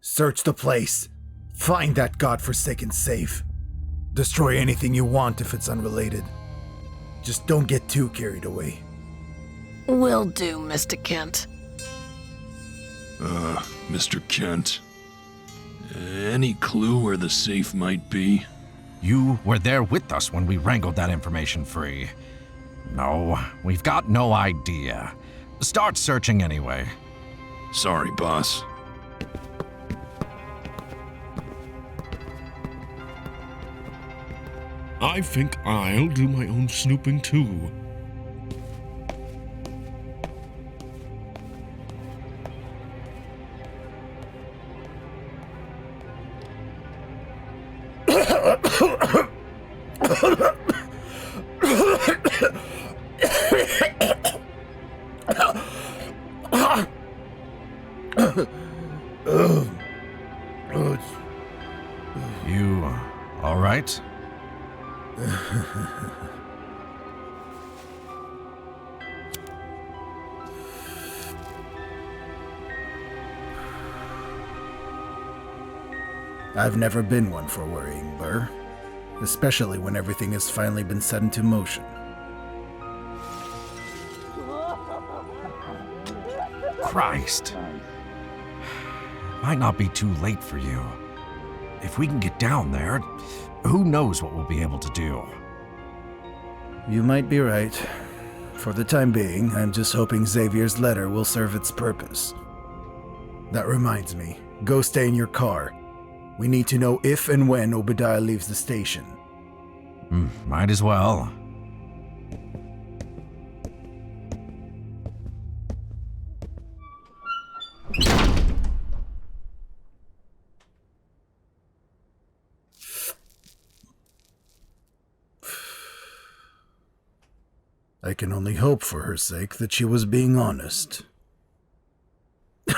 Search the place. Find that godforsaken safe. Destroy anything you want if it's unrelated. Just don't get too carried away. Will do, Mr. Kent. Mr. Kent. Any clue where the safe might be? You were there with us when we wrangled that information free. No, we've got no idea. Start searching anyway. Sorry, boss. I think I'll do my own snooping too. You all right? I've never been one for worrying, Burr. Especially when everything has finally been set into motion. Christ. Might not be too late for you. If we can get down there, who knows what we'll be able to do. You might be right. For the time being, I'm just hoping Xavier's letter will serve its purpose. That reminds me, go stay in your car. We need to know if and when Obediah leaves the station. Might as well. I can only hope for her sake that she was being honest. I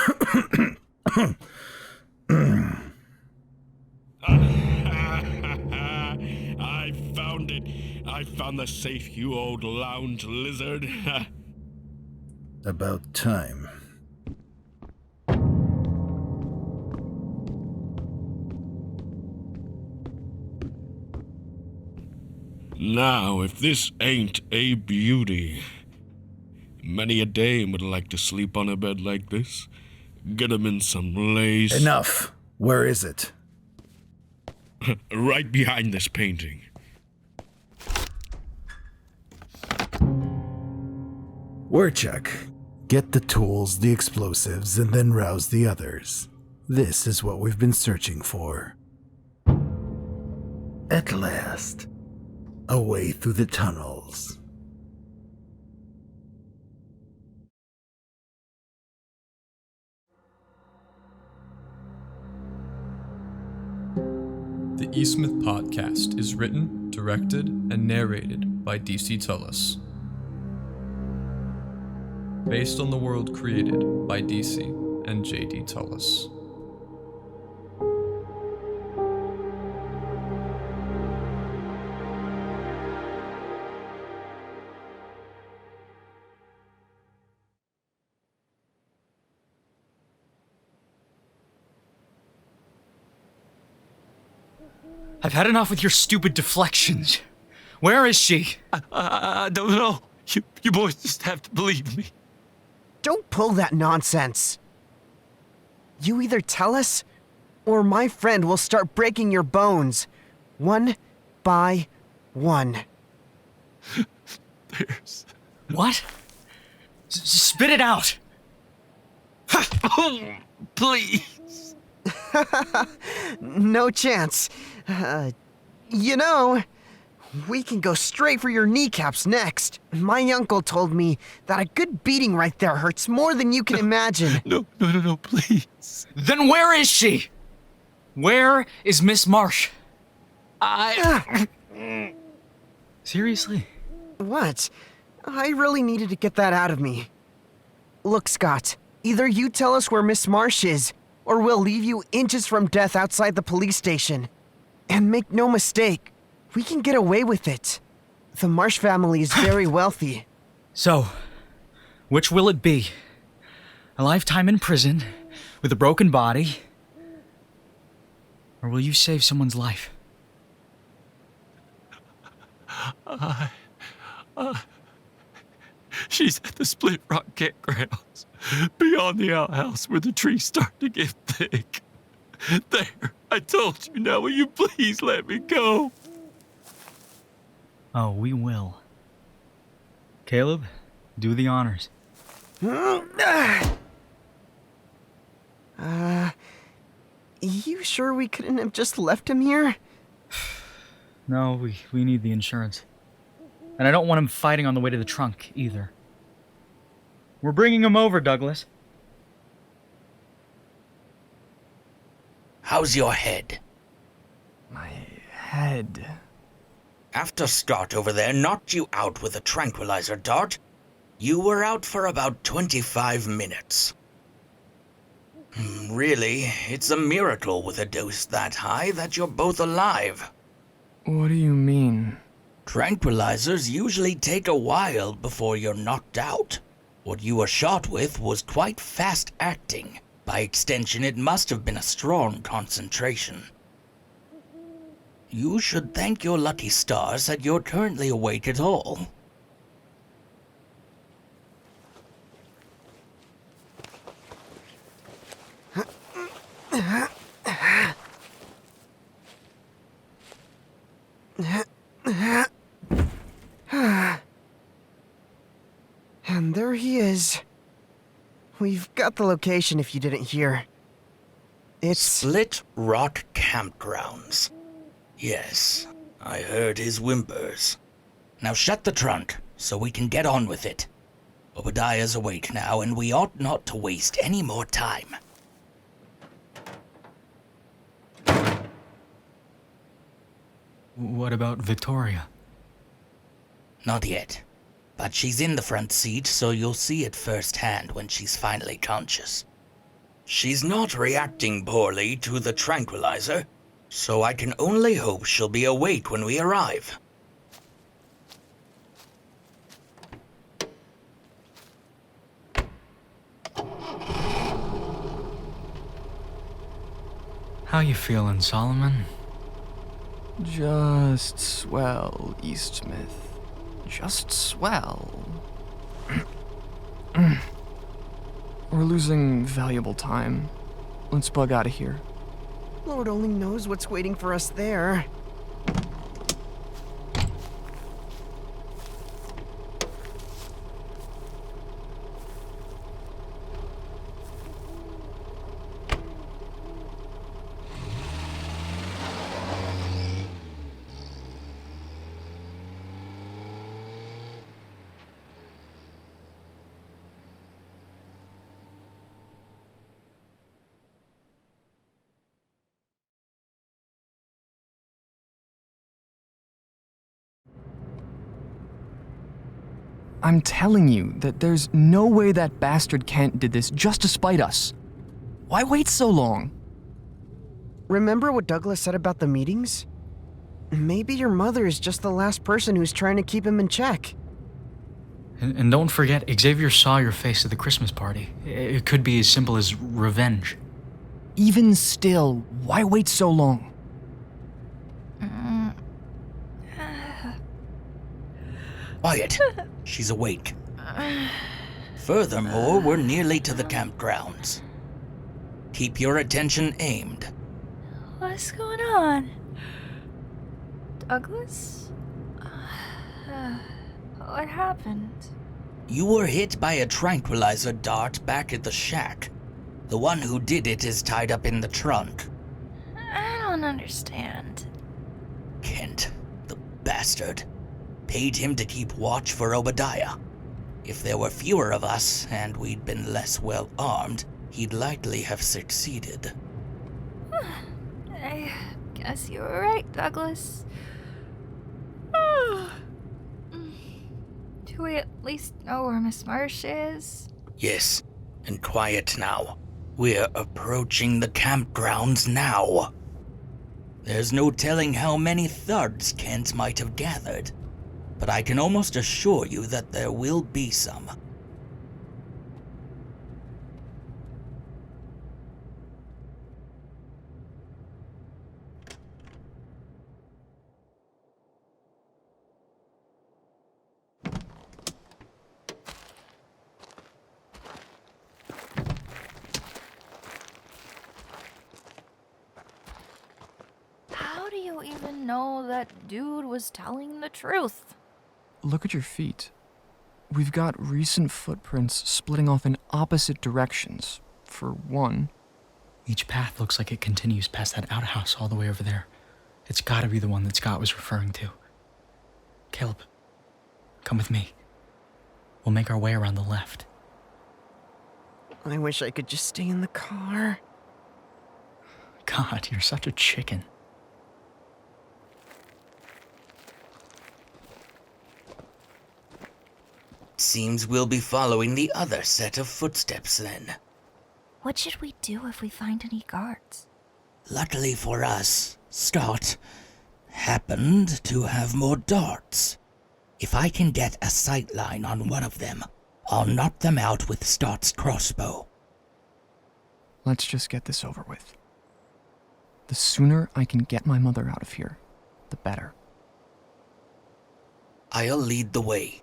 found it. I found the safe, you old lounge lizard. About time. Now, if this ain't a beauty. Many a dame would like to sleep on a bed like this. Get 'em in some lace. Enough! Where is it? Right behind this painting. Worchuck, get the tools, the explosives, and then rouse the others. This is what we've been searching for. At last, a way through the tunnels. The Eastmouth podcast is written, directed, and narrated by DC Tullis. Based on the world created by DC and JD Tullis. I've had enough with your stupid deflections. Where is she? I don't know. You boys just have to believe me. Don't pull that nonsense. You either tell us, or my friend will start breaking your bones, one by one. There's... What? Spit it out! Oh, please. No chance. You know, we can go straight for your kneecaps next. My uncle told me that a good beating right there hurts more than you can imagine. No, please. Then where is she? Where is Miss Marsh? Seriously? What? I really needed to get that out of me. Look, Scott, either you tell us where Miss Marsh is, or we'll leave you inches from death outside the police station. And make no mistake, we can get away with it. The Marsh family is very wealthy. So, which will it be? A lifetime in prison, with a broken body, Or will you save someone's life? She's at the Split Rock campgrounds, beyond the outhouse where the trees start to get thick. There, I told you. Now will you please let me go? Oh, we will. Caleb, do the honors. You sure we couldn't have just left him here? No, we need the insurance. And I don't want him fighting on the way to the trunk, either. We're bringing him over, Douglas. How's your head? My head... After Scott over there knocked you out with a tranquilizer dart, you were out for about 25 minutes. Really, it's a miracle with a dose that high that you're both alive. What do you mean? Tranquilizers usually take a while before you're knocked out. What you were shot with was quite fast-acting. By extension, it must have been a strong concentration. You should thank your lucky stars that you're currently awake at all. And there he is. We've got the location if you didn't hear. It's... Split Rock Campgrounds. Yes, I heard his whimpers. Now shut the trunk, so we can get on with it. Obediah's awake now, and we ought not to waste any more time. What about Victoria? Not yet. But she's in the front seat, so you'll see it firsthand when she's finally conscious. She's not reacting poorly to the tranquilizer, so I can only hope she'll be awake when we arrive. How you feeling, Solomon? Just swell, Eastmouth. Just swell. We're losing valuable time. Let's bug out of here. Lord only knows what's waiting for us there. I'm telling you that there's no way that bastard Kent did this just to spite us. Why wait so long? Remember what Douglas said about the meetings? Maybe your mother is just the last person who's trying to keep him in check. And don't forget, Xavier saw your face at the Christmas party. It could be as simple as revenge. Even still, why wait so long? Quiet. She's awake. Furthermore, we're nearly to the campgrounds. Keep your attention aimed. What's going on? Douglas? What happened? You were hit by a tranquilizer dart back at the shack. The one who did it is tied up in the trunk. I don't understand. Kent, the bastard, paid him to keep watch for Obediah. If there were fewer of us and we'd been less well armed, he'd likely have succeeded. I guess you were right, Douglas. Do we at least know where Miss Marsh is? Yes, and quiet now. We're approaching the campgrounds now. There's no telling how many thugs Kent might have gathered, but I can almost assure you that there will be some. even know that dude was telling the truth. Look at your feet. We've got recent footprints splitting off in opposite directions, for one. Each path looks like it continues past that outhouse all the way over there. It's gotta be the one that Scott was referring to. Caleb, come with me. We'll make our way around the left. I wish I could just stay in the car. God, you're such a chicken. Seems we'll be following the other set of footsteps then. What should we do if we find any guards? Luckily for us, Scott happened to have more darts. If I can get a sight line on one of them, I'll knock them out with Scott's crossbow. Let's just get this over with. The sooner I can get my mother out of here, the better. I'll lead the way.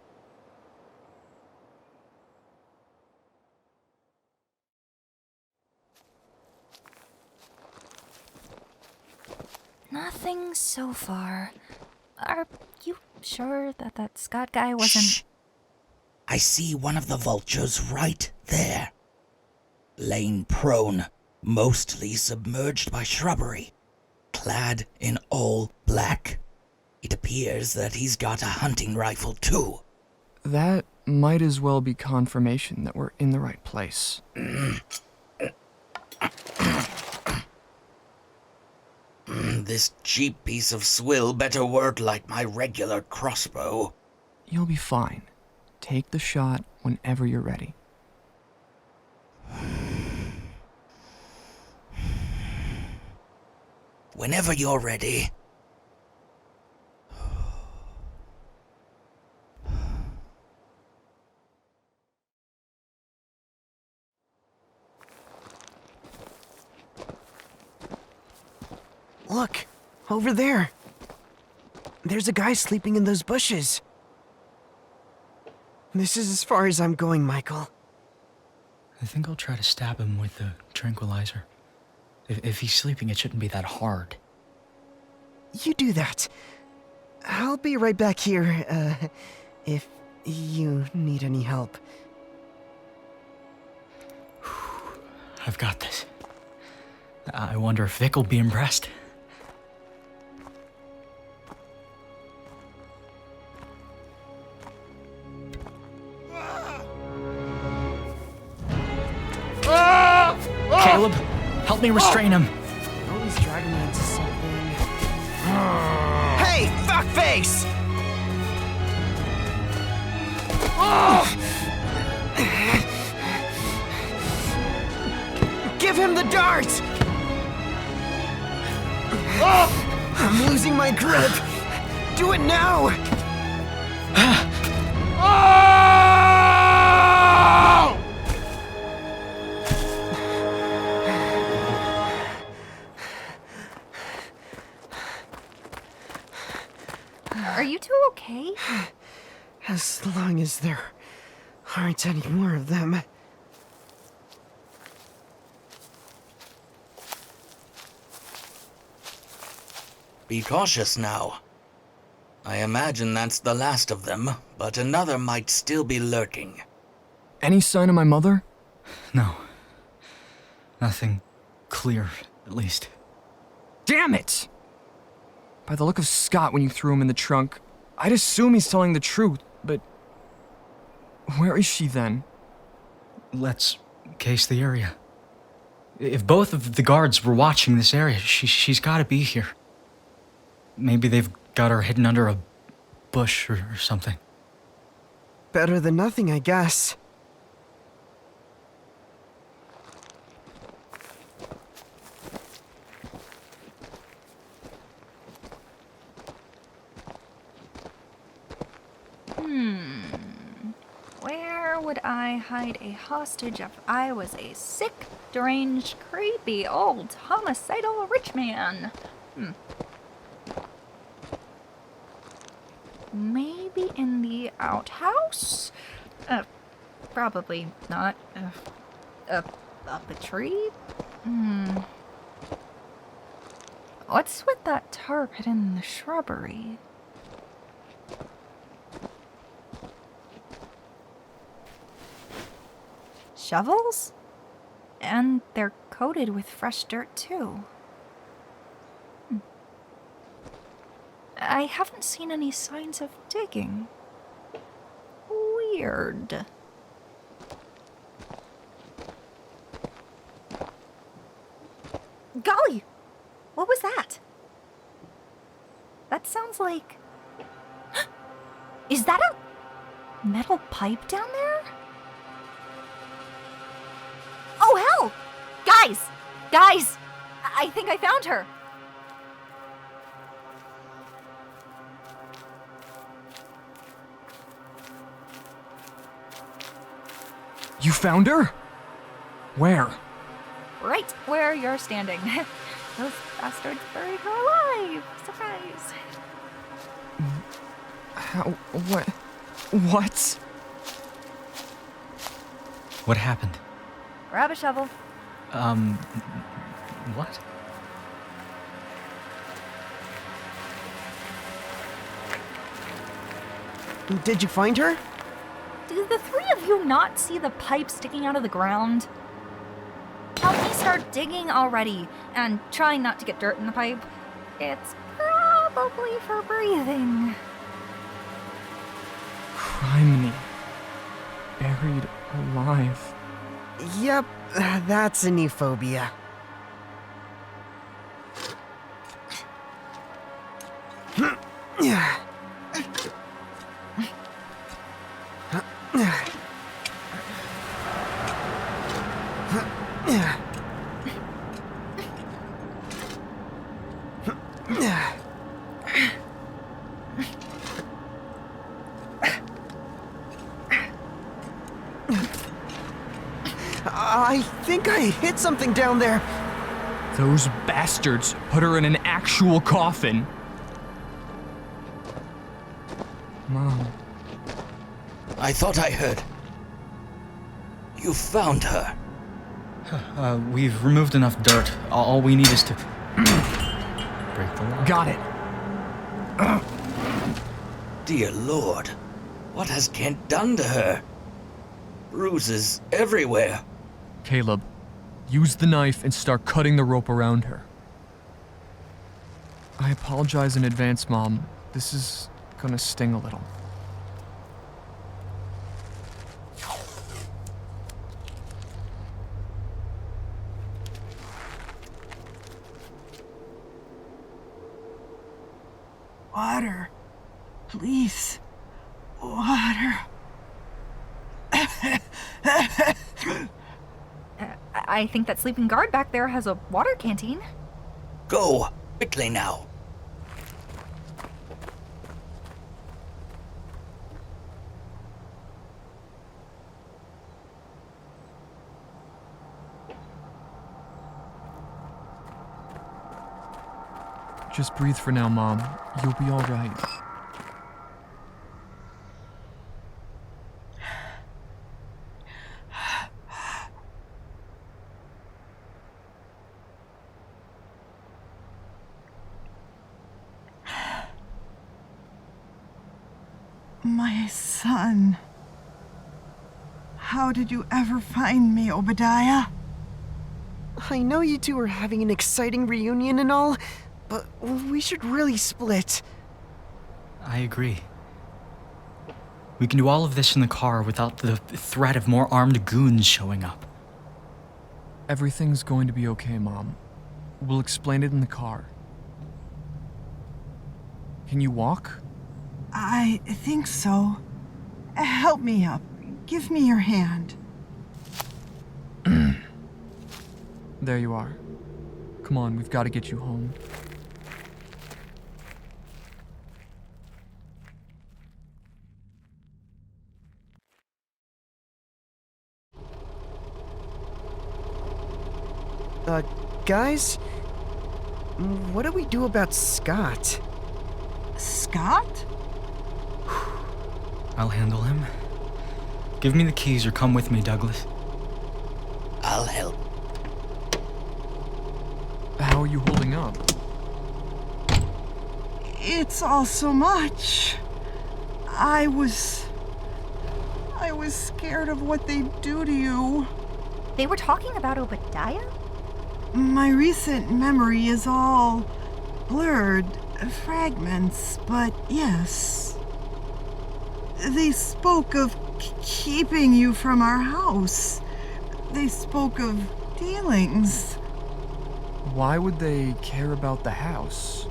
Nothing so far. Are you sure that Scott guy wasn't... Shh! I see one of the vultures right there. Laying prone, mostly submerged by shrubbery, clad in all black. It appears that he's got a hunting rifle too. That might as well be confirmation that we're in the right place. This cheap piece of swill better work like my regular crossbow. You'll be fine. Take the shot whenever you're ready. Whenever you're ready. Look, over there. There's a guy sleeping in those bushes. This is as far as I'm going, Michael. I think I'll try to stab him with the tranquilizer. If he's sleeping, it shouldn't be that hard. You do that. I'll be right back here, if you need any help. I've got this. I wonder if Vic will be impressed. Caleb, help me restrain him. Always dragging me into something. Hey, fuckface! Give him the dart! I'm losing my grip. Do it now! Are you two okay? As long as there aren't any more of them. Be cautious now. I imagine that's the last of them, but another might still be lurking. Any sign of my mother? No. Nothing clear, at least. Damn it! By the look of Scott when you threw him in the trunk, I'd assume he's telling the truth, but... where is she then? Let's case the area. If both of the guards were watching this area, she's gotta be here. Maybe they've got her hidden under a bush or something. Better than nothing, I guess. Where would I hide a hostage if I was a sick, deranged, creepy, old, homicidal rich man? Maybe in the outhouse? Probably not. Up a tree? What's with that tarp hidden in the shrubbery? Shovels? And they're coated with fresh dirt, too. I haven't seen any signs of digging. Weird. Golly! What was that? That sounds like... Is that a metal pipe down there? Oh, hell! Guys! Guys! I think I found her. You found her? Where? Right where you're standing. Those bastards buried her alive. Surprise. How? What? What? What happened? Grab a shovel. What? Did you find her? Do the three of you not see the pipe sticking out of the ground? Help me start digging already, and trying not to get dirt in the pipe. It's probably for breathing. Criminy. Buried alive. Yep, that's a new phobia. I think I hit something down there. Those bastards put her in an actual coffin. Mom. I thought I heard. You found her. We've removed enough dirt. All we need is to break the lock. Got it. Dear Lord, what has Kent done to her? Bruises everywhere. Caleb, use the knife and start cutting the rope around her. I apologize in advance, Mom. This is gonna sting a little. Water. Please. Water. I think that sleeping guard back there has a water canteen. Go, quickly now. Just breathe for now, Mom. You'll be all right. My son. How did you ever find me, Obediah? I know you two are having an exciting reunion and all, but we should really split. I agree. We can do all of this in the car without the threat of more armed goons showing up. Everything's going to be okay, Mom. We'll explain it in the car. Can you walk? I think so. Help me up. Give me your hand. There you are. Come on, we've got to get you home. Guys? What do we do about Scott? Scott? I'll handle him. Give me the keys or come with me, Douglas. I'll help. How are you holding up? It's all so much. I was scared of what they'd do to you. They were talking about Obediah? My recent memory is all blurred fragments, but yes. They spoke of keeping you from our house. They spoke of dealings. Why would they care about the house?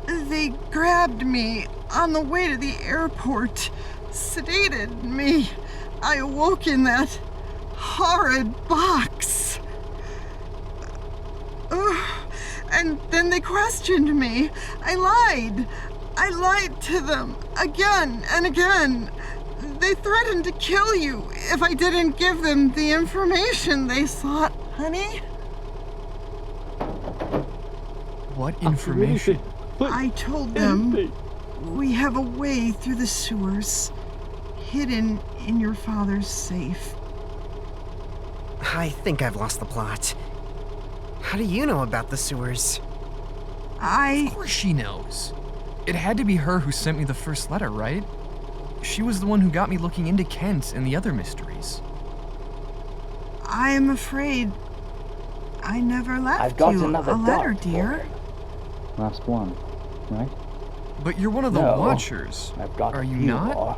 They grabbed me on the way to the airport, sedated me. I awoke in that horrid box. And then they questioned me. I lied to them again and again. They threatened to kill you if I didn't give them the information they sought, honey. What information? I told them we have a way through the sewers, hidden in your father's safe. I think I've lost the plot. How do you know about the sewers? Of course she knows. It had to be her who sent me the first letter, right? She was the one who got me looking into Kent and the other mysteries. I am afraid I never left I've got you another a letter, dot, dear. Last one, right? But you're one of the No, Watchers. I've got Are a you few not? more.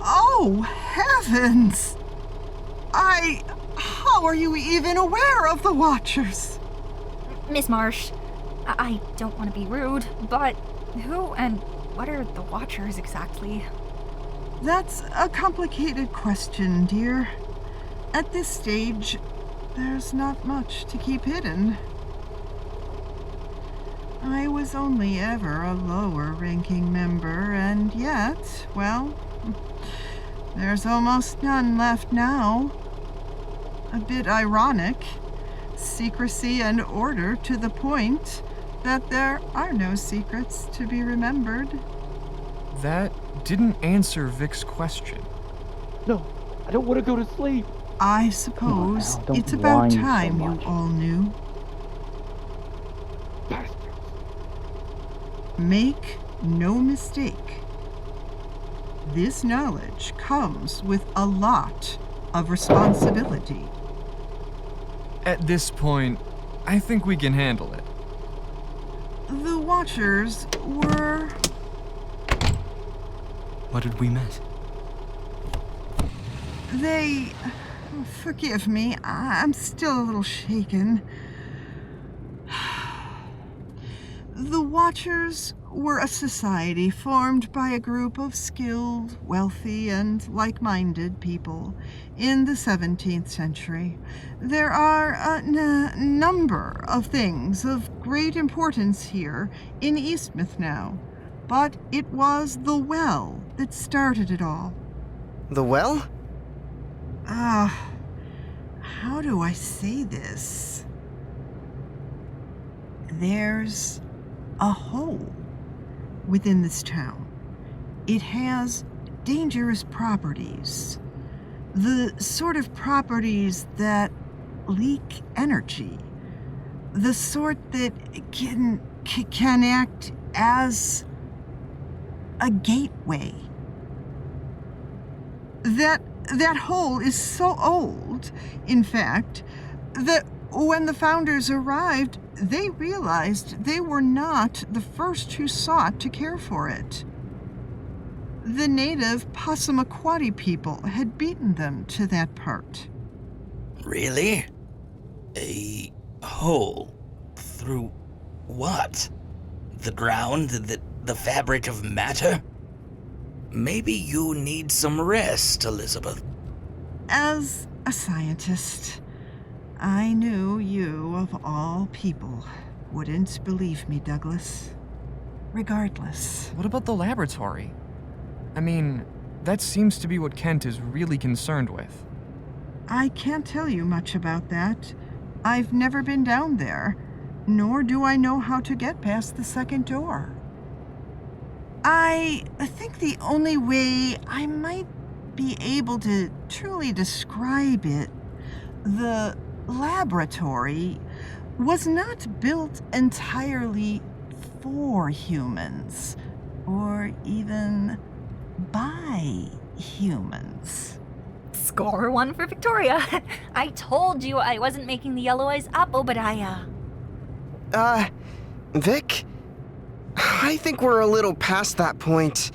Oh, heavens! How are you even aware of the Watchers? Miss Marsh, I don't want to be rude, but who and what are the Watchers exactly? That's a complicated question, dear. At this stage, there's not much to keep hidden. I was only ever a lower-ranking member, and yet, well, there's almost none left now. A bit ironic. Secrecy and order to the point that there are no secrets to be remembered. That didn't answer Vic's question. No, I don't want to go to sleep. I suppose Don't it's about whine so time you much. all knew. Make no mistake. This knowledge comes with a lot of responsibility. At this point, I think we can handle it. The Watchers were... What did we miss? They... Forgive me, I'm still a little shaken. The Watchers were a society formed by a group of skilled, wealthy, and like-minded people in the 17th century. There are a number of things of great importance here in Eastmouth now, but it was the well that started it all. The well? How do I say this? There's a hole within this town. It has dangerous properties. The sort of properties that leak energy. The sort that can act as a gateway. That hole is so old, in fact, that when the founders arrived, they realized they were not the first who sought to care for it. The native Passamaquoddy people had beaten them to that part. Really? A hole? Through what? The ground? The fabric of matter? Maybe you need some rest, Elizabeth. As a scientist, I knew you, of all people, wouldn't believe me, Douglas. Regardless. What about the laboratory? I mean, that seems to be what Kent is really concerned with. I can't tell you much about that. I've never been down there, nor do I know how to get past the second door. I think the only way I might be able to truly describe it, the laboratory was not built entirely for humans, or even by humans. Score one for Victoria. I told you I wasn't making the yellow eyes up, Obediah. Vic? I think we're a little past that point.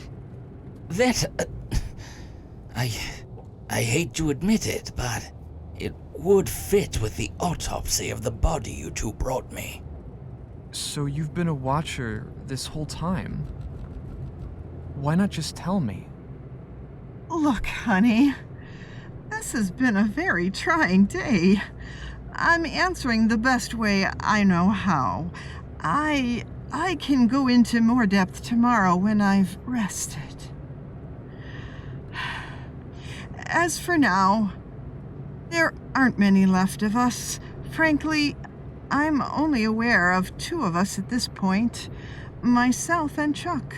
I hate to admit it, but it would fit with the autopsy of the body you two brought me. So you've been a watcher this whole time? Why not just tell me? Look, honey, this has been a very trying day. I'm answering the best way I know how. I can go into more depth tomorrow when I've rested. As for now, there aren't many left of us. Frankly, I'm only aware of 2 of us at this point, myself and Chuck.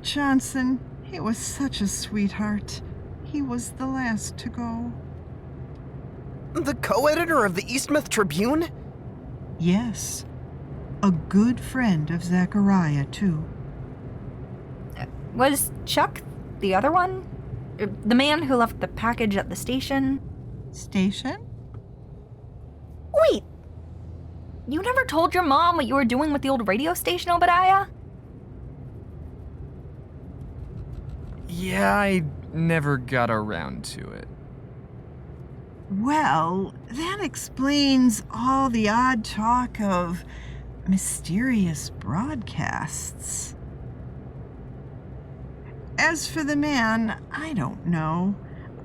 Johnson, he was such a sweetheart. He was the last to go. The co-editor of the Eastmouth Tribune? Yes. A good friend of Zachariah, too. Was Chuck the other one? The man who left the package at the station? Station? Wait! You never told your mom what you were doing with the old radio station, Obediah? Yeah, I never got around to it. Well, that explains all the odd talk of mysterious broadcasts. As for the man, I don't know.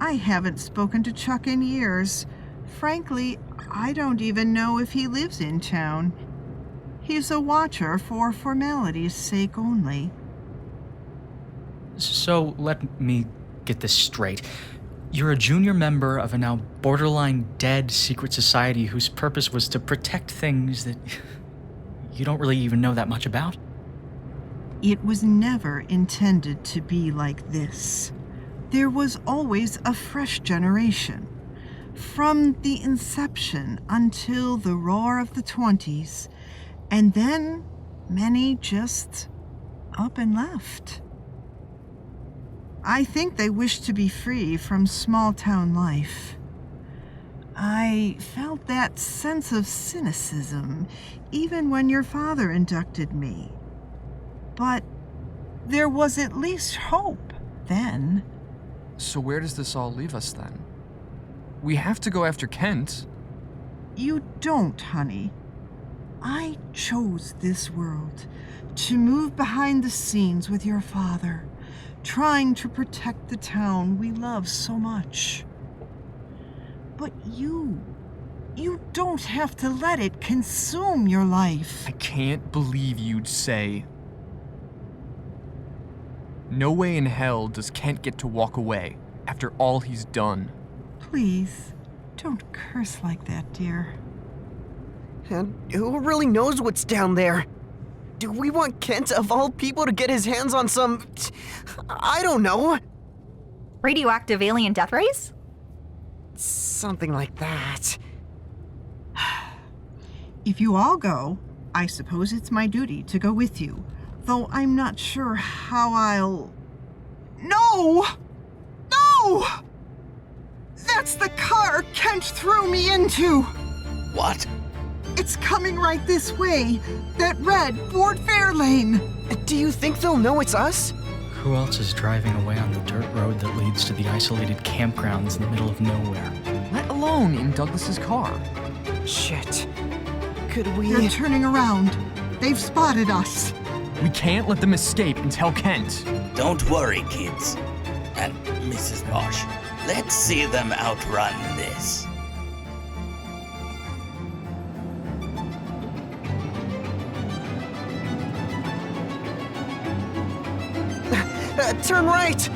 I haven't spoken to Chuck in years. Frankly, I don't even know if he lives in town. He's a watcher for formality's sake only. So let me get this straight. You're a junior member of a now borderline dead secret society whose purpose was to protect things that you don't really even know that much about? It was never intended to be like this. There was always a fresh generation. From the inception until the roar of the 20s. And then many just up and left. I think they wished to be free from small-town life. I felt that sense of cynicism even when your father inducted me. But there was at least hope then. So where does this all leave us then? We have to go after Kent. You don't, honey. I chose this world to move behind the scenes with your father, trying to protect the town we love so much. But you don't have to let it consume your life. I can't believe you'd say. No way in hell does Kent get to walk away after all he's done. Please, don't curse like that, dear. And who really knows what's down there? Do we want Kent, of all people, to get his hands on some... I don't know. Radioactive alien death rays? Something like that. If you all go, I suppose it's my duty to go with you. Though I'm not sure how I'll... No! No! That's the car Kent threw me into! What? It's coming right this way. That red Ford Fairlane. Do you think they'll know it's us? Who else is driving away on the dirt road that leads to the isolated campgrounds in the middle of nowhere? Let alone in Douglas's car. Shit. Could we... They're turning around. They've spotted us. We can't let them escape and tell Kent. Don't worry, kids. And Mrs. Marsh, let's see them outrun this. Turn right!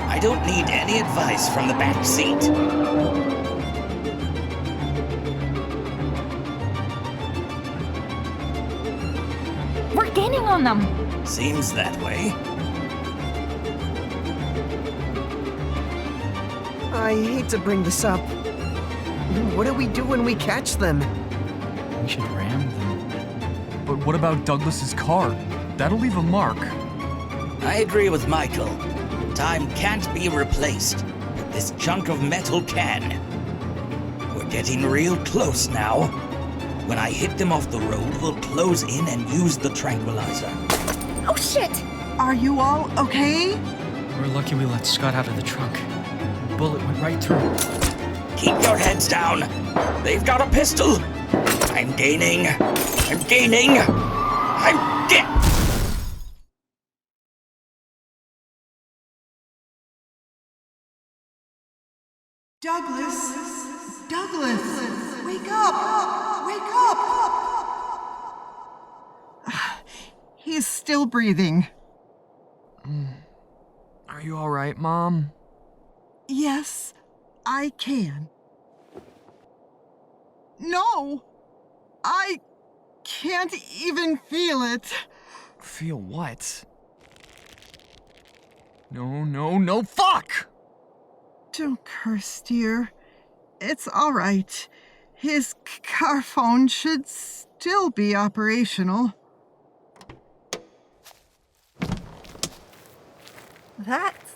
I don't need any advice from the back seat. We're gaining on them. Seems that way. I hate to bring this up. What do we do when we catch them? We should ram them. But what about Douglas's car? That'll leave a mark. I agree with Michael. Time can't be replaced, but this chunk of metal can. We're getting real close now. When I hit them off the road, we'll close in and use the tranquilizer. Oh shit! Are you all okay? We're lucky we let Scott out of the trunk. The bullet went right through. Keep your heads down. They've got a pistol. I'm gaining. Douglas, wake up! He's still breathing. Are you all right, Mom? Yes, I can. No, I can't even feel it. Feel what? No, fuck! Don't curse, dear. It's all right. His car phone should still be operational. That's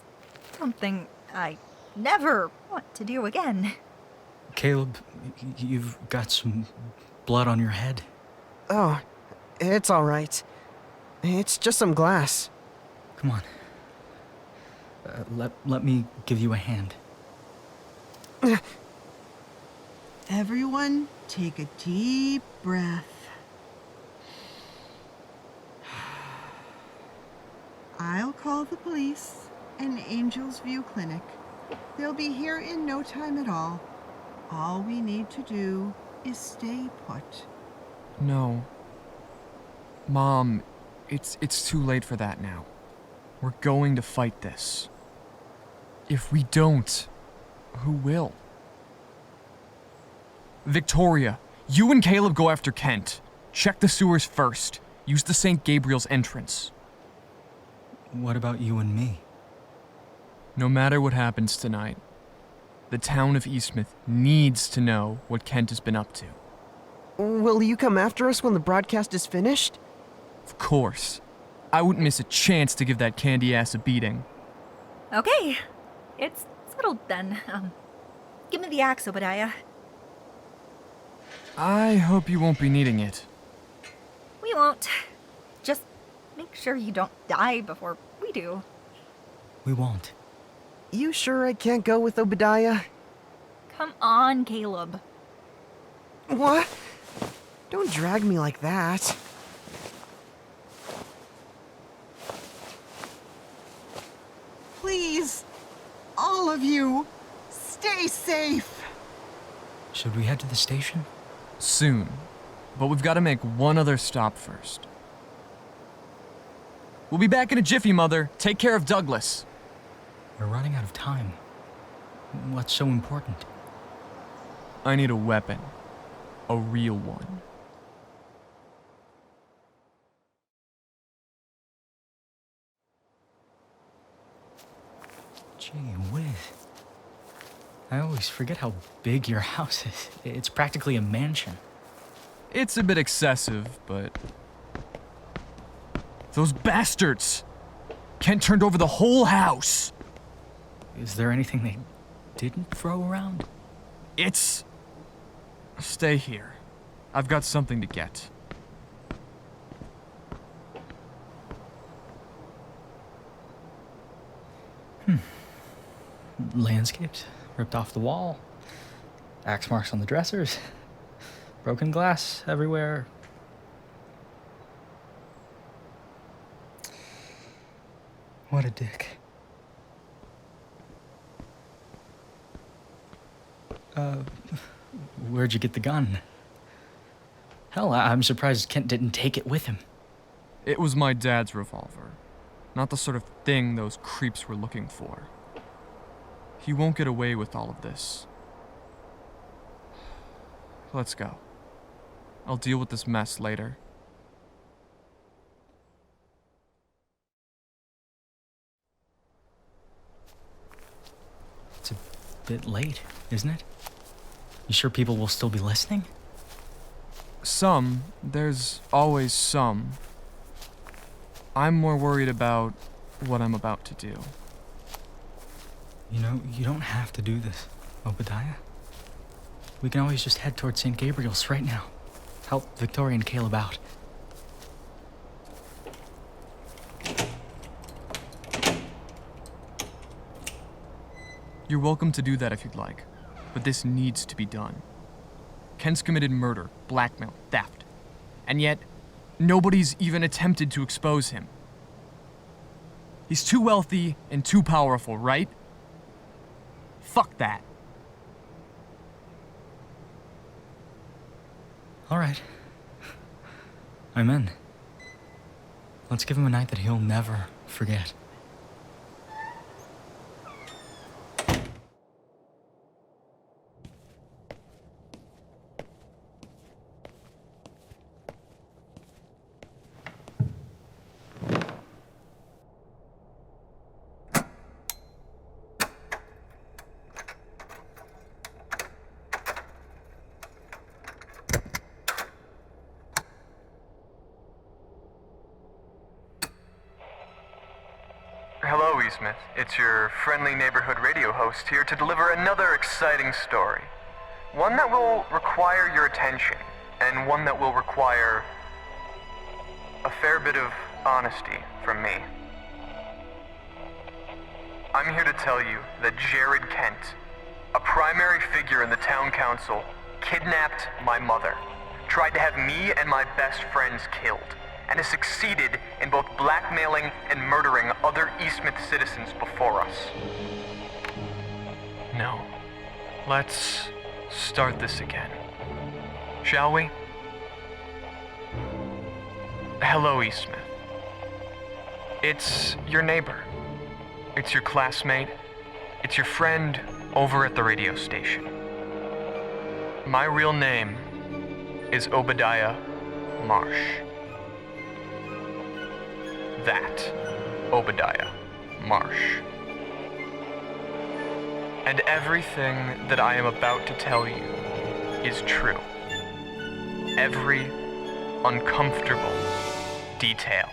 something I never want to do again. Caleb, you've got some blood on your head. Oh, it's all right. It's just some glass. Come on. Let me give you a hand. Everyone, take a deep breath. I'll call the police and Angel's View Clinic. They'll be here in no time at all. All we need to do is stay put. No. Mom, it's too late for that now. We're going to fight this. If we don't, who will? Victoria, you and Caleb go after Kent. Check the sewers first. Use the St. Gabriel's entrance. What about you and me? No matter what happens tonight, the town of Eastmouth needs to know what Kent has been up to. Will you come after us when the broadcast is finished? Of course. I wouldn't miss a chance to give that candy ass a beating. Okay, it's settled then. Give me the axe, Obediah. I hope you won't be needing it. We won't. Just make sure you don't die before we do. We won't. You sure I can't go with Obediah? Come on, Caleb. What? Don't drag me like that. Please, all of you, stay safe. Should we head to the station? Soon. But we've got to make one other stop first. We'll be back in a jiffy, Mother. Take care of Douglas. We're running out of time. What's so important? I need a weapon. A real one. Gee whiz. I always forget how big your house is. It's practically a mansion. It's a bit excessive, but... Those bastards! Kent turned over the whole house! Is there anything they didn't throw around? It's... Stay here. I've got something to get. Landscapes ripped off the wall. Axe marks on the dressers. Broken glass everywhere. What a dick. Where'd you get the gun? Hell, I'm surprised Kent didn't take it with him. It was my dad's revolver. Not the sort of thing those creeps were looking for. He won't get away with all of this. Let's go. I'll deal with this mess later. It's a bit late, isn't it? You sure people will still be listening? Some. There's always some. I'm more worried about what I'm about to do. You know, you don't have to do this, Obediah. We can always just head towards St. Gabriel's right now. Help Victoria and Caleb out. You're welcome to do that if you'd like, but this needs to be done. Kent's committed murder, blackmail, theft, and yet nobody's even attempted to expose him. He's too wealthy and too powerful, right? Fuck that. All right. I'm in. Let's give him a night that he'll never forget. Hello, Eastmouth. It's your friendly neighborhood radio host here to deliver another exciting story. One that will require your attention, and one that will require a fair bit of honesty from me. I'm here to tell you that Jared Kent, a primary figure in the town council, kidnapped my mother, tried to have me and my best friends killed, and has succeeded in both blackmailing and murdering other Eastmouth citizens before us. No. Let's start this again. Shall we? Hello, Eastmouth. It's your neighbor. It's your classmate. It's your friend over at the radio station. My real name is Obediah Marsh. That Obediah Marsh. And everything that I am about to tell you is true. Every uncomfortable detail.